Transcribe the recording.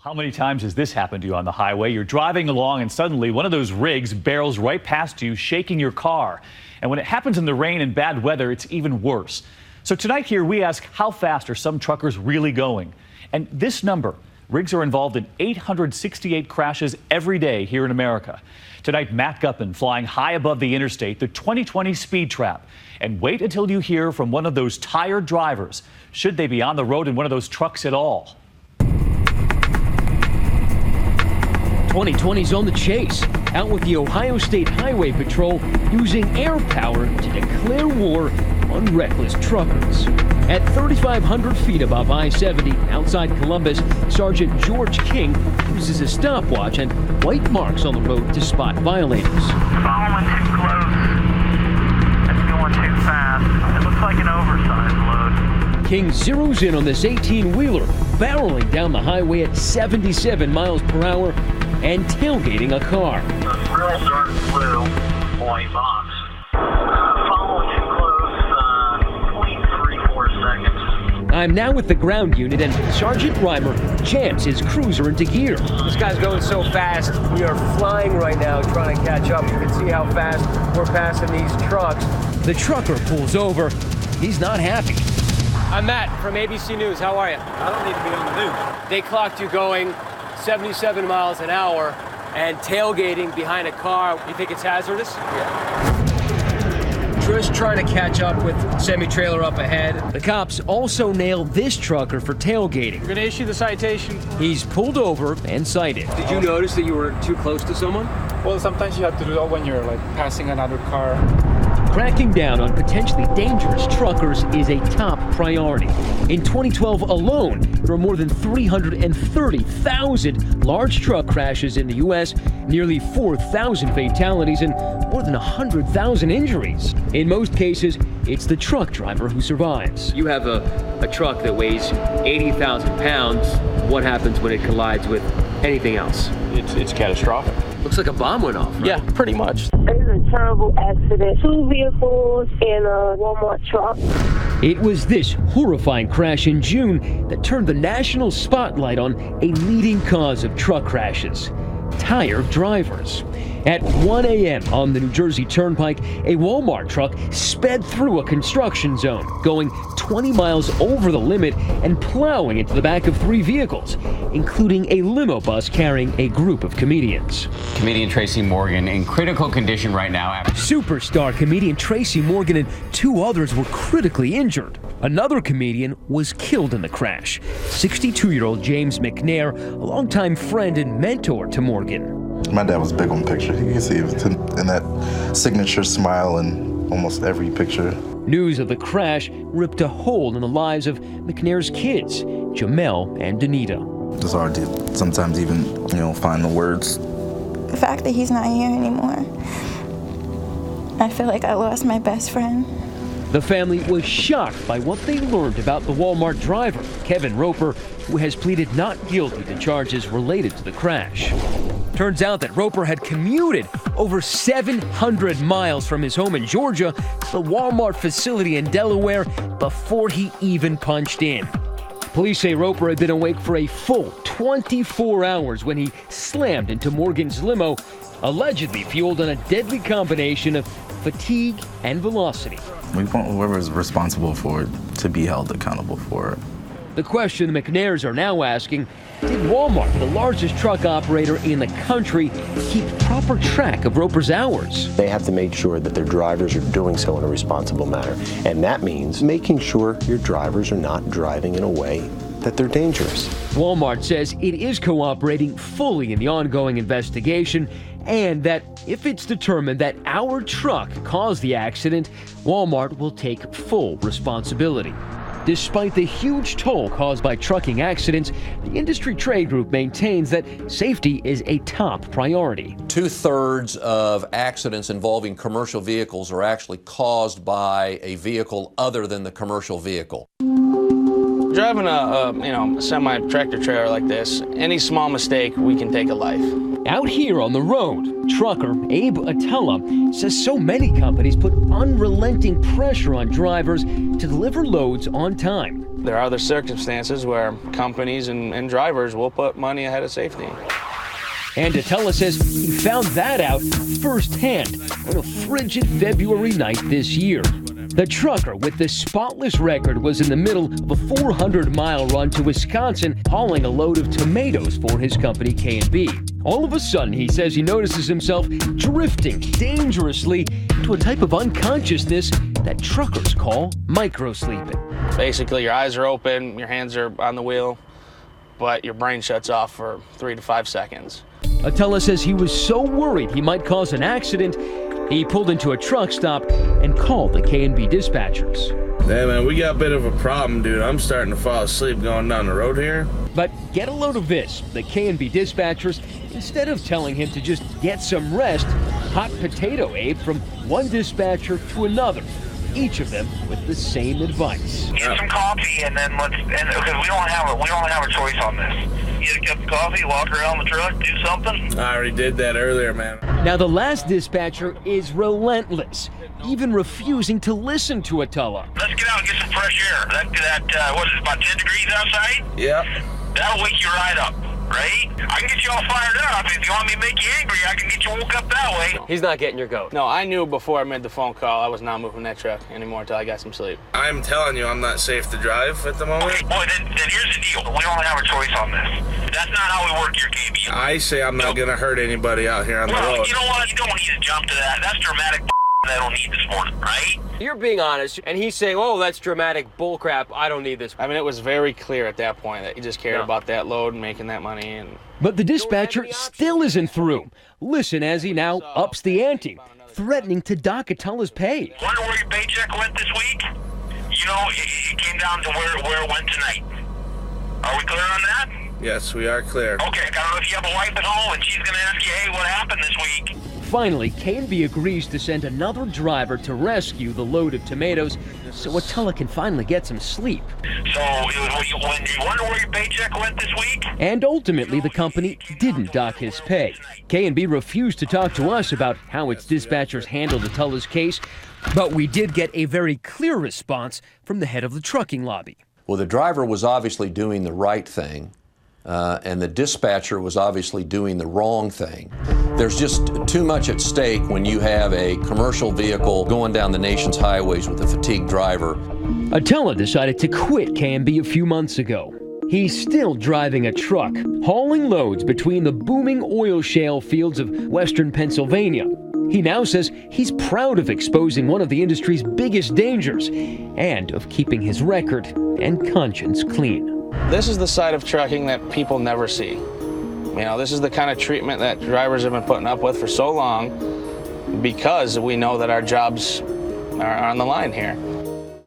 How many times has this happened to you on the highway? You're driving along and suddenly one of those rigs barrels right past you, shaking your car. And when it happens in the rain and bad weather, it's even worse. So tonight here we ask, how fast are some truckers really going? And this number, rigs are involved in 868 crashes every day here in America. Tonight, Matt Guppin flying high above the interstate, the 2020 speed trap. And wait until you hear from one of those tired drivers. Should they be on the road in one of those trucks at all? 2020's on the chase, out with the Ohio State Highway Patrol using air power to declare war on reckless truckers. At 3,500 feet above I-70 outside Columbus, Sergeant George King uses a stopwatch and white marks on the road to spot violators. Following too close. It's going too fast. It looks like an oversized load. King zeroes in on this 18-wheeler, barreling down the highway at 77 miles per hour and tailgating a car. A real dark blue white box. Following too close, 0.34 seconds. I'm now with the ground unit, and Sergeant Reimer jams his cruiser into gear. This guy's going so fast. We are flying right now, trying to catch up. You can see how fast we're passing these trucks. The trucker pulls over. He's not happy. I'm Matt from ABC News. How are you? I don't need to be on the news. They clocked you going 77 miles an hour and tailgating behind a car. You think it's hazardous? Yeah. Just trying to catch up with semi-trailer up ahead. The cops also nailed this trucker for tailgating. We're going to issue the citation. He's pulled over and cited. Did you notice that you were too close to someone? Well, sometimes you have to do that when you're passing another car. Cracking down on potentially dangerous truckers is a top priority. In 2012 alone, there were more than 330,000 large truck crashes in the U.S., nearly 4,000 fatalities, and more than 100,000 injuries. In most cases, it's the truck driver who survives. You have a truck that weighs 80,000 pounds. What happens when it collides with anything else? It's catastrophic. Looks like a bomb went off, right? Yeah, pretty much. It was a terrible accident. 2 vehicles and a Walmart truck. It was this horrifying crash in June that turned the national spotlight on a leading cause of truck crashes: tired drivers. At 1 a.m. on the New Jersey Turnpike, a Walmart truck sped through a construction zone, going 20 miles over the limit and plowing into the back of 3 vehicles, including a limo bus carrying a group of comedians. Comedian Tracy Morgan in critical condition right now. Superstar comedian Tracy Morgan and 2 others were critically injured. Another comedian was killed in the crash. 62-year-old James McNair, a longtime friend and mentor to Morgan. My dad was big on pictures. You can see it in that signature smile in almost every picture. News of the crash ripped a hole in the lives of McNair's kids, Jamel and Danita. It's hard to sometimes even, find the words. The fact that he's not here anymore, I feel like I lost my best friend. The family was shocked by what they learned about the Walmart driver, Kevin Roper, who has pleaded not guilty to charges related to the crash. Turns out that Roper had commuted over 700 miles from his home in Georgia to the Walmart facility in Delaware before he even punched in. Police say Roper had been awake for a full 24 hours when he slammed into Morgan's limo, allegedly fueled on a deadly combination of fatigue and velocity. We want whoever is responsible for it to be held accountable for it. The question the McNairs are now asking: did Walmart, the largest truck operator in the country, keep proper track of Roper's hours? They have to make sure that their drivers are doing so in a responsible manner. And that means making sure your drivers are not driving in a way that they're dangerous. Walmart says it is cooperating fully in the ongoing investigation, and that if it's determined that our truck caused the accident, Walmart will take full responsibility. Despite the huge toll caused by trucking accidents, the industry trade group maintains that safety is a top priority. 2/3 of accidents involving commercial vehicles are actually caused by a vehicle other than the commercial vehicle. Driving a semi-tractor trailer like this, any small mistake, we can take a life. Out here on the road, trucker Abe Atella says so many companies put unrelenting pressure on drivers to deliver loads on time. There are other circumstances where companies and drivers will put money ahead of safety. And Atella says he found that out firsthand on a frigid February night this year. The trucker with the spotless record was in the middle of a 400-mile run to Wisconsin hauling a load of tomatoes for his company K&B. All of a sudden, he says he notices himself drifting dangerously into a type of unconsciousness that truckers call microsleeping. Basically, your eyes are open, your hands are on the wheel, but your brain shuts off for 3 to 5 seconds. Atella says he was so worried he might cause an accident, he pulled into a truck stop and called the K&B dispatchers. Hey man, we got a bit of a problem, dude. I'm starting to fall asleep going down the road here. But get a load of this. The K&B dispatchers, instead of telling him to just get some rest, hot potato Abe from one dispatcher to another. Each of them with the same advice. Get some coffee and then because we don't have a choice on this. Get a cup of coffee, walk around the truck, do something. I already did that earlier, man. Now the last dispatcher is relentless, even refusing to listen to Atella. Let's get out and get some fresh air. What is it, about 10 degrees outside? Yep. That'll wake you right up, right? I can get you all fired up. If you want me to make you angry, I can get you woke up that way. He's not getting your goat. No, I knew before I made the phone call I was not moving that truck anymore until I got some sleep. I'm telling you, I'm not safe to drive at the moment. Okay, boy, then here's the deal. We don't have a choice on this. That's not how we work here, KB. I say I'm not going to hurt anybody out here on the road. You know what? You don't need to jump to that. That's dramatic that I don't need this morning, right? You're being honest, and he's saying, oh, that's dramatic bullcrap. I don't need this. I mean, it was very clear at that point that he just cared about that load and making that money. But the dispatcher still isn't through. Listen as he now ups the ante, threatening to dock Atella's pay. Wonder where your paycheck went this week? You know, it came down to where it went tonight. Are we clear on that? Yes, we are clear. Okay, I don't know if you have a wife at home and she's going to ask you, hey, what happened this week? Finally, K&B agrees to send another driver to rescue the load of tomatoes so Atella can finally get some sleep. So, when you wonder where your paycheck went this week? And ultimately, the company didn't dock his pay. K&B refused to talk to us about how its dispatchers handled Atella's case, but we did get a very clear response from the head of the trucking lobby. Well, the driver was obviously doing the right thing. And the dispatcher was obviously doing the wrong thing. There's just too much at stake when you have a commercial vehicle going down the nation's highways with a fatigued driver. Atella decided to quit K&B a few months ago. He's still driving a truck, hauling loads between the booming oil shale fields of western Pennsylvania. He now says he's proud of exposing one of the industry's biggest dangers and of keeping his record and conscience clean. This is the side of trucking that people never see. You know, this is the kind of treatment that drivers have been putting up with for so long because we know that our jobs are on the line here.